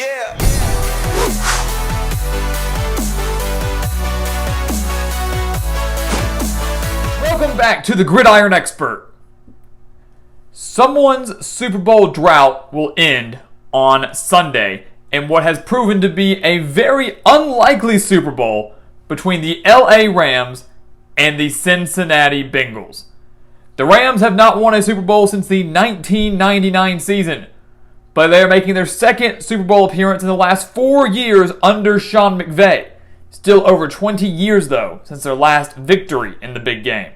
Yeah. Welcome back to the Gridiron Expert. Someone's Super Bowl drought will end on Sunday in what has proven to be a very unlikely Super Bowl between the LA Rams and the Cincinnati Bengals. The Rams have not won a Super Bowl since the 1999 season, but they are making their second Super Bowl appearance in the last 4 years under Sean McVay. Still over 20 years, though, since their last victory in the big game.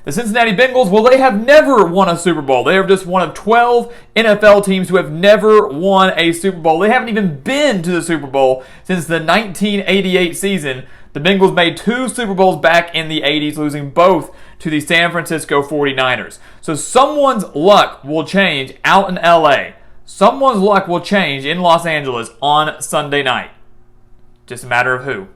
The Cincinnati Bengals, well, they have never won a Super Bowl. They are just one of 12 NFL teams who have never won a Super Bowl. They haven't even been to the Super Bowl since the 1988 season. The Bengals made 2 Super Bowls back in the 80s, losing both to the San Francisco 49ers. So someone's luck will change out in LA. Someone's luck will change in Los Angeles on Sunday night. Just a matter of who.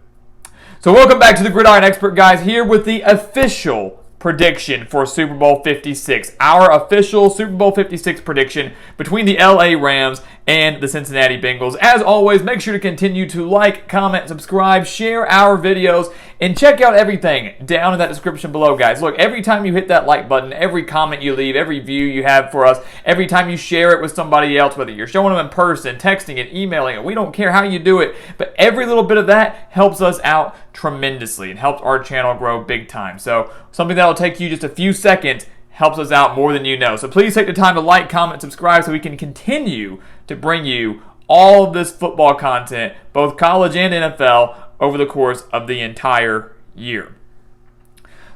So welcome back to the Gridiron Expert, guys, here with the official prediction for Super Bowl 56. Our official Super Bowl 56 prediction between the LA Rams and the Cincinnati Bengals. As always, make sure to continue to like, comment, subscribe, share our videos, and check out everything down in that description below, guys. Look, every time you hit that like button, every comment you leave, every view you have for us, every time you share it with somebody else, whether you're showing them in person, texting it, emailing it, we don't care how you do it, but every little bit of that helps us out tremendously and helps our channel grow big time. So something that'll take you just a few seconds helps us out more than you know. So please take the time to like, comment, subscribe so we can continue to bring you all of this football content, both college and NFL, over the course of the entire year.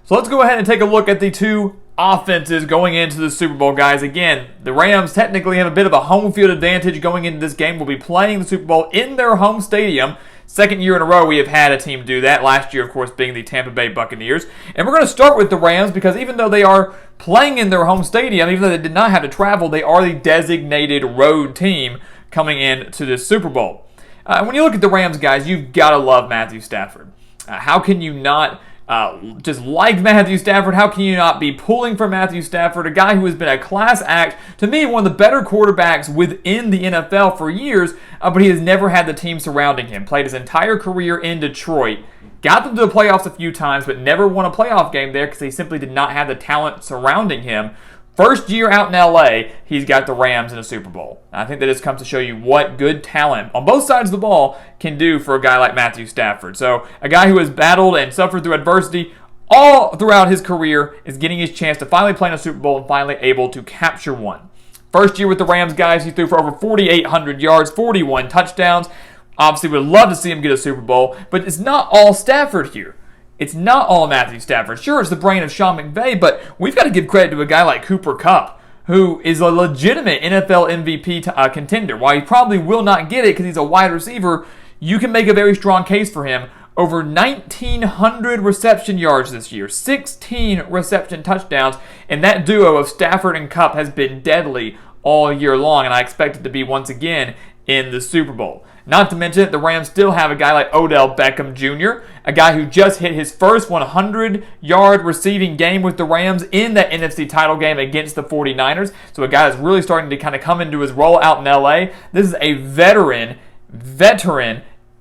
So let's go ahead and take a look at the two offenses going into the Super Bowl, guys. Again, the Rams technically have a bit of a home field advantage going into this game. We'll be playing the Super Bowl in their home stadium. Second year in a row we have had a team do that. Last year, of course, being the Tampa Bay Buccaneers. And we're going to start with the Rams because even though they are playing in their home stadium, even though they did not have to travel, they are the designated road team coming into this Super Bowl. When you look at the Rams, guys, you've got to love Matthew Stafford. How can you not just like Matthew Stafford? How can you not be pulling for Matthew Stafford, a guy who has been a class act, to me, one of the better quarterbacks within the NFL for years, but he has never had the team surrounding him. Played his entire career in Detroit, got them to the playoffs a few times, but never won a playoff game there because he simply did not have the talent surrounding him. First year out in LA, he's got the Rams in a Super Bowl. I think that just comes to show you what good talent on both sides of the ball can do for a guy like Matthew Stafford. So a guy who has battled and suffered through adversity all throughout his career is getting his chance to finally play in a Super Bowl and finally able to capture one. First year with the Rams, guys, he threw for over 4,800 yards, 41 touchdowns. Obviously, would love to see him get a Super Bowl, but it's not all Stafford here. It's not all Matthew Stafford. Sure, it's the brain of Sean McVay, but we've got to give credit to a guy like Cooper Kupp, who is a legitimate NFL MVP contender. While he probably will not get it because he's a wide receiver, you can make a very strong case for him. Over 1,900 reception yards this year, 16 reception touchdowns, and that duo of Stafford and Kupp has been deadly all year long, and I expect it to be once again in the Super Bowl. Not to mention that the Rams still have a guy like Odell Beckham Jr., a guy who just hit his first 100-yard receiving game with the Rams in that NFC title game against the 49ers. So a guy that's really starting to kind of come into his role out in LA. This is a veteran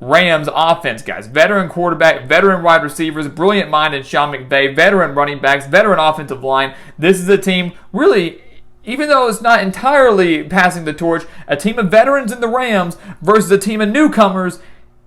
Rams offense, guys. Veteran quarterback, veteran wide receivers, brilliant mind in Sean McVay, veteran running backs, veteran offensive line. This is a team really, even though it's not entirely passing the torch, a team of veterans in the Rams versus a team of newcomers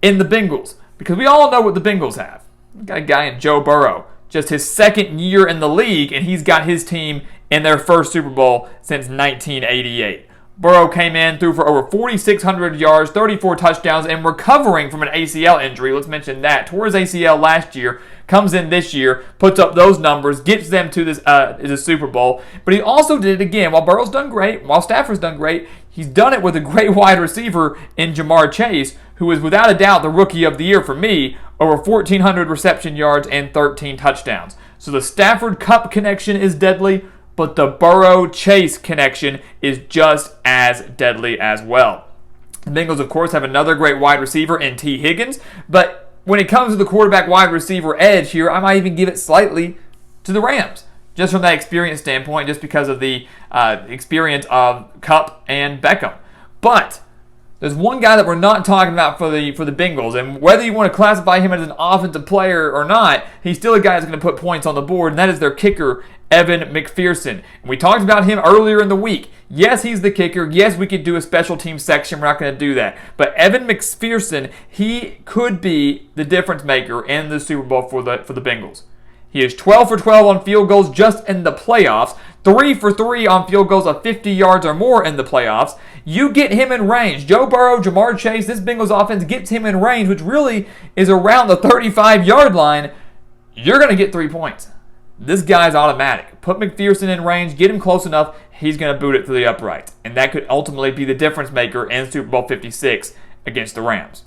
in the Bengals. Because we all know what the Bengals have. We've got a guy in Joe Burrow, just his second year in the league, and he's got his team in their first Super Bowl since 1988. Burrow came in, threw for over 4,600 yards, 34 touchdowns, and recovering from an ACL injury. Let's mention that. Tore his ACL last year, comes in this year, puts up those numbers, gets them to this Super Bowl. But he also did it again. While Burrow's done great, while Stafford's done great, he's done it with a great wide receiver in Jamar Chase, who is without a doubt the rookie of the year for me, over 1,400 reception yards and 13 touchdowns. So the Stafford-Kupp connection is deadly, but the Burrow-Chase connection is just as deadly as well. The Bengals, of course, have another great wide receiver in T. Higgins, but when it comes to the quarterback wide receiver edge here, I might even give it slightly to the Rams, just from that experience standpoint, just because of the experience of Kupp and Beckham. But there's one guy that we're not talking about for the Bengals, and whether you want to classify him as an offensive player or not, he's still a guy that's going to put points on the board, and that is their kicker, Evan McPherson. And we talked about him earlier in the week. Yes, he's the kicker. Yes, we could do a special team section. We're not going to do that. But Evan McPherson, he could be the difference maker in the Super Bowl for the Bengals. He is 12 for 12 on field goals just in the playoffs, 3 for 3 on field goals of 50 yards or more in the playoffs. You get him in range. Joe Burrow, Jamar Chase, this Bengals offense gets him in range, which really is around the 35-yard line. You're going to get 3 points. This guy's automatic. Put McPherson in range, get him close enough, he's going to boot it through the uprights. And that could ultimately be the difference maker in Super Bowl 56 against the Rams.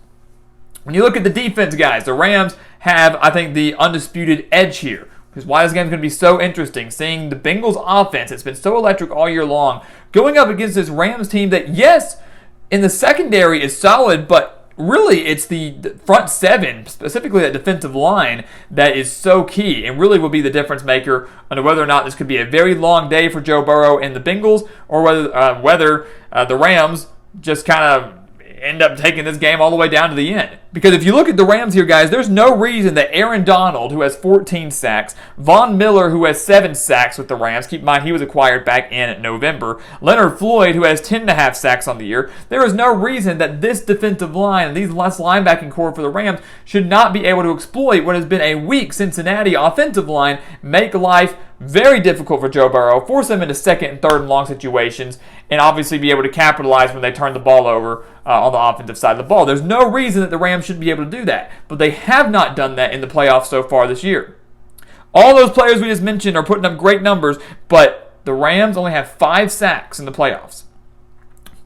When you look at the defense, guys, the Rams have, I think, the undisputed edge here. Which is why this game is going to be so interesting. Seeing the Bengals offense, it's been so electric all year long, going up against this Rams team that, yes, in the secondary is solid, but really it's the front seven, specifically that defensive line, that is so key and really will be the difference maker on whether or not this could be a very long day for Joe Burrow and the Bengals, or whether the Rams just kind of end up taking this game all the way down to the end. Because if you look at the Rams here, guys, there's no reason that Aaron Donald, who has 14 sacks, Von Miller, who has 7 sacks with the Rams, keep in mind he was acquired back in November, Leonard Floyd, who has 10.5 sacks on the year, there is no reason that this defensive line and these less linebacking core for the Rams should not be able to exploit what has been a weak Cincinnati offensive line, make life very difficult for Joe Burrow, force him into second and third and long situations, and obviously be able to capitalize when they turn the ball over on the offensive side of the ball. There's no reason that the Rams shouldn't be able to do that, but they have not done that in the playoffs so far this year. All those players we just mentioned are putting up great numbers, but the Rams only have 5 sacks in the playoffs.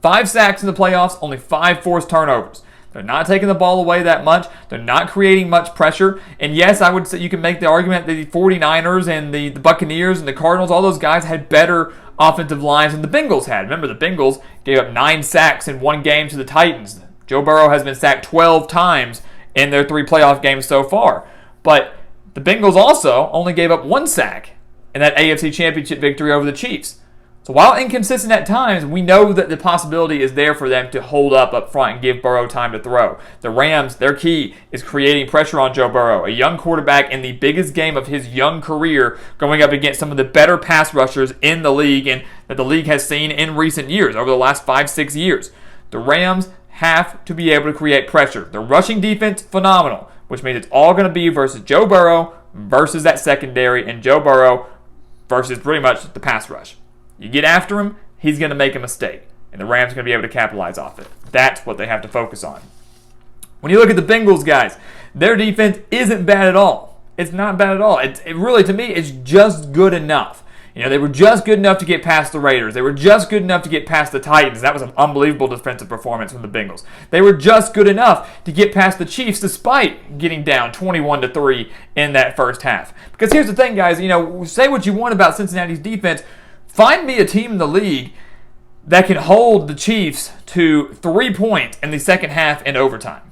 5 sacks in the playoffs, only 5 forced turnovers. They're not taking the ball away that much. They're not creating much pressure. And yes, I would say you can make the argument that the 49ers and the Buccaneers and the Cardinals, all those guys had better offensive lines than the Bengals had. Remember, the Bengals gave up 9 sacks in one game to the Titans. Joe Burrow has been sacked 12 times in their 3 playoff games so far. But the Bengals also only gave up 1 sack in that AFC Championship victory over the Chiefs. So while inconsistent at times, we know that the possibility is there for them to hold up front and give Burrow time to throw. The Rams, their key is creating pressure on Joe Burrow, a young quarterback in the biggest game of his young career, going up against some of the better pass rushers in the league and that the league has seen in recent years, over the last 5-6 years. The Rams have to be able to create pressure. The rushing defense, phenomenal, which means it's all going to be versus Joe Burrow versus that secondary, and Joe Burrow versus pretty much the pass rush. You get after him, he's going to make a mistake, and the Rams are going to be able to capitalize off it. That's what they have to focus on. When you look at the Bengals, guys, their defense isn't bad at all. It's not bad at all. It really, to me, it's just good enough. You know, they were just good enough to get past the Raiders. They were just good enough to get past the Titans. That was an unbelievable defensive performance from the Bengals. They were just good enough to get past the Chiefs despite getting down 21-3 in that first half. Because here's the thing, guys. You know, say what you want about Cincinnati's defense. Find me a team in the league that can hold the Chiefs to 3 points in the second half in overtime.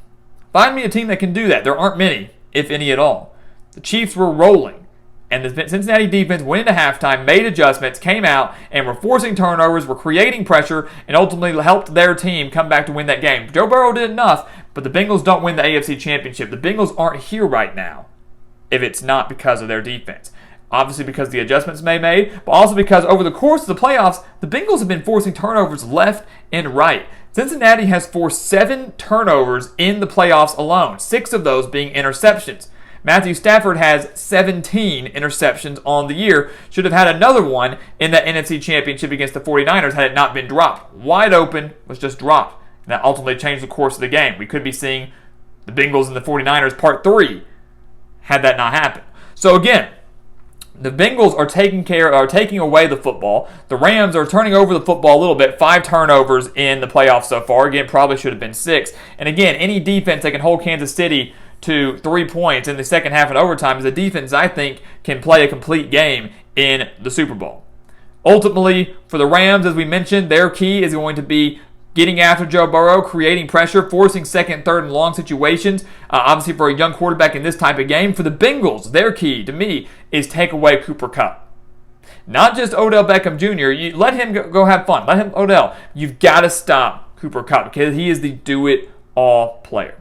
Find me a team that can do that. There aren't many, if any at all. The Chiefs were rolling, and the Cincinnati defense went into halftime, made adjustments, came out, and were forcing turnovers, were creating pressure, and ultimately helped their team come back to win that game. Joe Burrow did enough, but the Bengals don't win the AFC Championship. The Bengals aren't here right now if it's not because of their defense. Obviously because the adjustments they made, but also because over the course of the playoffs, the Bengals have been forcing turnovers left and right. Cincinnati has forced 7 turnovers in the playoffs alone, 6 of those being interceptions. Matthew Stafford has 17 interceptions on the year. Should have had another one in that NFC Championship against the 49ers had it not been dropped. Wide open, was just dropped. And that ultimately changed the course of the game. We could be seeing the Bengals and the 49ers part 3 had that not happened. So again, the Bengals are taking away the football. The Rams are turning over the football a little bit. 5 turnovers in the playoffs so far. Again, probably should have been 6. And again, any defense that can hold Kansas City to 3 points in the second half and overtime is a defense I think can play a complete game in the Super Bowl. Ultimately, for the Rams, as we mentioned, their key is going to be getting after Joe Burrow, creating pressure, forcing second, third, and long situations. Obviously, for a young quarterback in this type of game. For the Bengals, their key, to me, is take away Cooper Kupp. Not just Odell Beckham Jr. You let him go have fun. Let him, Odell. You've got to stop Cooper Kupp because he is the do-it-all player.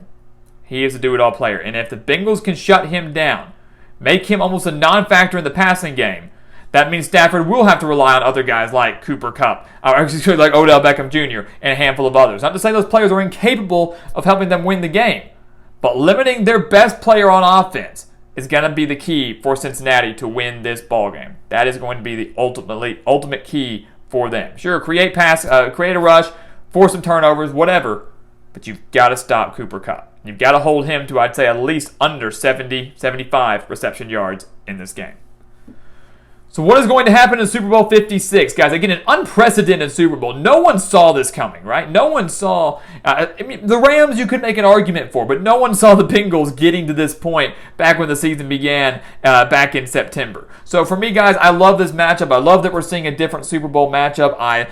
He is a do-it-all player. And if the Bengals can shut him down, make him almost a non-factor in the passing game, that means Stafford will have to rely on other guys like Cooper Kupp, or excuse me, like Odell Beckham Jr. and a handful of others. Not to say those players are incapable of helping them win the game, but limiting their best player on offense is going to be the key for Cincinnati to win this ball game. That is going to be the ultimate key for them. Sure, create a rush, force some turnovers, whatever, but you've got to stop Cooper Kupp. You've got to hold him to, I'd say, at least under 70, 75 reception yards in this game. So what is going to happen in Super Bowl 56? Guys, again, an unprecedented Super Bowl. No one saw this coming, right? No one saw... the Rams you could make an argument for, but no one saw the Bengals getting to this point back when the season began back in September. So for me, guys, I love this matchup. I love that we're seeing a different Super Bowl matchup. I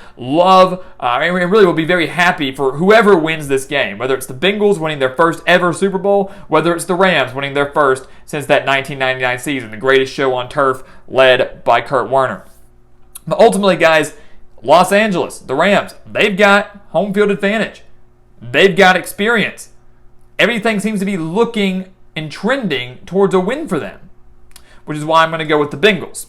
really will be very happy for whoever wins this game, whether it's the Bengals winning their first ever Super Bowl, whether it's the Rams winning their first since that 1999 season, the greatest show on turf led by Kurt Warner. But ultimately, guys, Los Angeles, the Rams, they've got home field advantage. They've got experience. Everything seems to be looking and trending towards a win for them, which is why I'm going to go with the Bengals.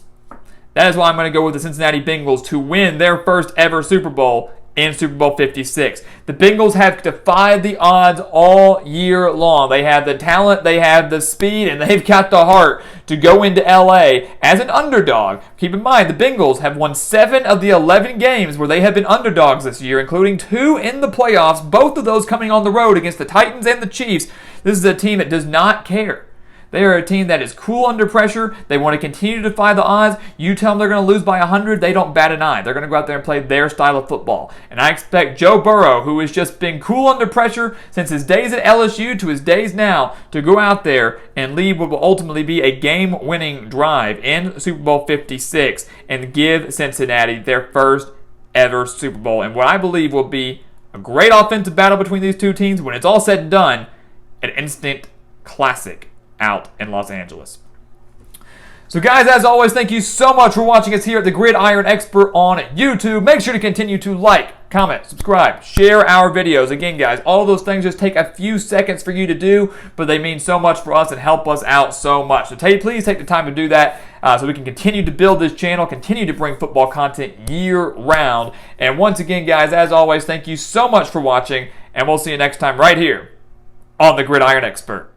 That is why I'm going to go with the Cincinnati Bengals to win their first ever Super Bowl in Super Bowl 56. The Bengals have defied the odds all year long. They have the talent, they have the speed, and they've got the heart to go into LA as an underdog. Keep in mind, the Bengals have won 7 of the 11 games where they have been underdogs this year, including 2 in the playoffs, both of those coming on the road against the Titans and the Chiefs. This is a team that does not care. They are a team that is cool under pressure. They want to continue to defy the odds. You tell them they're going to lose by 100, they don't bat an eye. They're going to go out there and play their style of football. And I expect Joe Burrow, who has just been cool under pressure since his days at LSU to his days now, to go out there and lead what will ultimately be a game-winning drive in Super Bowl 56 and give Cincinnati their first ever Super Bowl. And what I believe will be a great offensive battle between these two teams. When it's all said and done, an instant classic out in Los Angeles. So guys, as always, thank you so much for watching us here at the Gridiron Expert on YouTube. Make sure to continue to like, comment, subscribe, share our videos. Again, guys, all those things just take a few seconds for you to do, but they mean so much for us and help us out so much. So please take the time to do that so we can continue to build this channel, continue to bring football content year-round. And once again, guys, as always, thank you so much for watching, and we'll see you next time right here on the Gridiron Expert.